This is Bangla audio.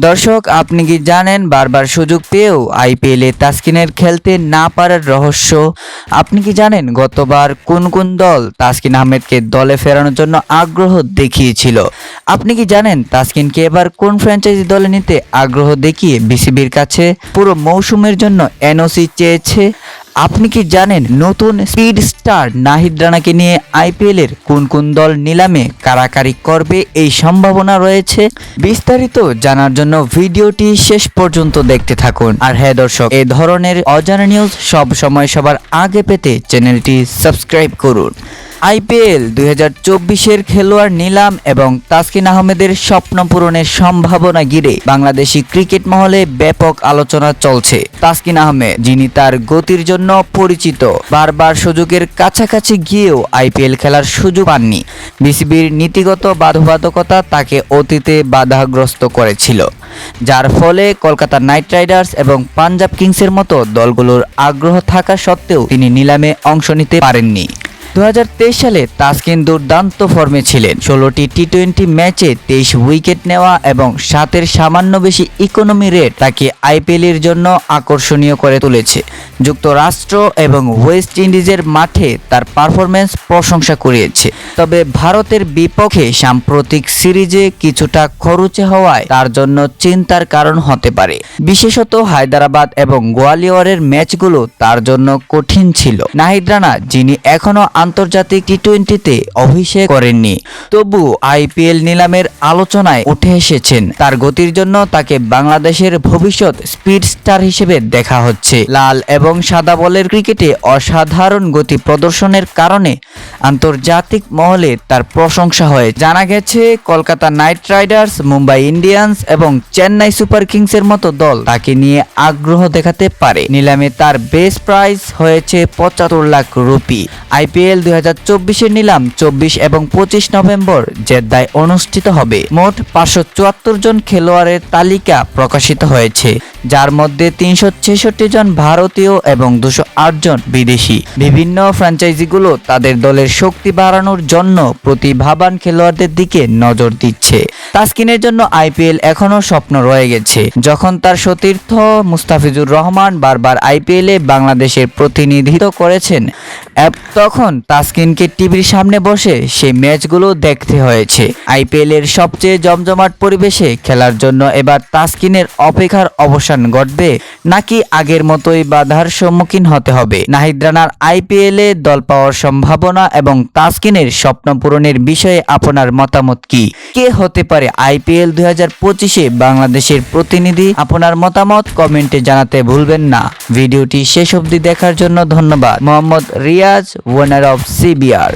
দর্শক, আপনি কি জানেন বারবার সুযোগ পেয়েও আইপিএলে তাসকিনের খেলতে না পারার রহস্য? আপনি কি জানেন গতবার কোন কোন দল তাসকিন আহমেদকে দলে ফেরানোর জন্য আগ্রহ দেখিয়েছিল? আপনি কি জানেন তাসকিনকে এবার কোন ফ্র্যাঞ্চাইজি দলে নিতে আগ্রহ দেখিয়ে বিসিবির কাছে পুরো মৌসুমের জন্য এনওসি চেয়েছে? আপনি কি জানেন নতুন স্পিড স্টার নাহিদ রানাকে নিয়ে আইপিএল এর কোন কোন দল নিলামে কারাকারি করবে এই সম্ভাবনা রয়েছে? বিস্তারিত জানার জন্য ভিডিওটি শেষ পর্যন্ত দেখতে থাকুন। আর হ্যাঁ দর্শক, এই ধরনের অজানা নিউজ সব সময় সবার আগে পেতে চ্যানেলটি সাবস্ক্রাইব করুন। আইপিএল 2024-এর খেলোয়াড় নিলাম এবং তাসকিন আহমেদের স্বপ্ন পূরণের সম্ভাবনা ঘিরে বাংলাদেশি ক্রিকেট মহলে ব্যাপক আলোচনা চলছে। তাসকিন আহমেদ, যিনি তার গতির জন্য পরিচিত, বারবার সুযোগের কাছাকাছি গিয়েও আইপিএল খেলার সুযোগ পাননি। বিসিবির নীতিগত বাধ্যবাধকতা তাকে অতীতে বাধাগ্রস্ত করেছিল, যার ফলে কলকাতা নাইট রাইডার্স এবং পাঞ্জাব কিংসের মতো দলগুলোর আগ্রহ থাকা সত্ত্বেও তিনি নিলামে অংশ নিতে পারেননি। 2023 সালে তাসকিন দুর্দান্ত ফর্মে ছিলেন। 16টি টি-20 ম্যাচে 23 উইকেট নেওয়া এবং 7-এর সামান্য বেশি ইকোনমি রেট তাকে আইপিএলের জন্য আকর্ষণীয় করে তুলেছে। যুক্তরাষ্ট্র এবং ওয়েস্ট ইন্ডিজের মাঠে তার পারফরম্যান্স প্রশংসা কুড়িয়েছে। তবে ভারতের বিপক্ষে সাম্প্রতিক সিরিজে কিছুটা খরুচে হওয়ায় তার জন্য চিন্তার কারণ হতে পারে। বিশেষত হায়দ্রাবাদ এবং গোয়ালিয়রের ম্যাচগুলো তার জন্য কঠিন ছিল। নাহিদ রানা, যিনি এখনও আন্তর্জাতিক টি-20-তে অভিষেক করেননি, তবু আইপিএল নিলামের আলোচনায় উঠে এসেছেন। তার গতির জন্য তাকে বাংলাদেশের ভবিষ্যৎ স্পিড স্টার হিসেবে দেখা হচ্ছে। লাল এবং সাদা বলের ক্রিকেটে অসাধারণ গতি প্রদর্শনের কারণে আন্তর্জাতিক মহলে তার প্রশংসা হয়। জানা গেছে Kolkata night Riders, Mumbai Indians এবং চেন্নাই সুপার কিংসের মতো দল তাকে নিয়ে আগ্রহ দেখাতে পারে। নিলামে তার বেস প্রাইস হয়েছে 75 লাখ রুপি। আইপিএল 2024-এর নিলাম 24 এবং 25 নভেম্বর জেদ্দায় অনুষ্ঠিত হবে। মোট 574 জন খেলোয়াড়ের তালিকা প্রকাশিত হয়েছে, যার মধ্যে 366 জন ভারতীয় এবং 208 জন বিদেশি। বিভিন্ন ফ্র্যাঞ্চাইজিগুলো তাদের দলের শক্তি বাড়ানোর জন্য প্রতিভাবান খেলোয়াড়দের দিকে নজর দিচ্ছে। তাসকিনের জন্য আইপিএল এখনও স্বপ্ন রয়ে গেছে। যখন তার সতীর্থ মুস্তাফিজুর রহমান বারবার আইপিএলে বাংলাদেশের প্রতিনিধিত্ব করেছেন, তখন তাসকিনকে টিভির সামনে বসে সেই ম্যাচগুলো দেখতে হয়েছে। আইপিএল এর সবচেয়ে জমজমাট পরিবেশে খেলার জন্য এবার তাসকিনের অপেক্ষার অবসান ঘটবে, নাকি আগের মতোই বাধার সম্মুখীন হতে হবে? নাহিদ রানার আইপিএলে দল পাওয়ার সম্ভাবনা এবং তাসকিনের স্বপ্ন পূরণের বিষয়ে আপনার মতামত কি? কে হতে পারে আইপিএল 2025-এ বাংলাদেশের প্রতিনিধি? আপনার মতামত কমেন্টে জানাতে ভুলবেন না। ভিডিওটি শেষ অবধি দেখার জন্য ধন্যবাদ। Mohammad Riaz, owner of CBR.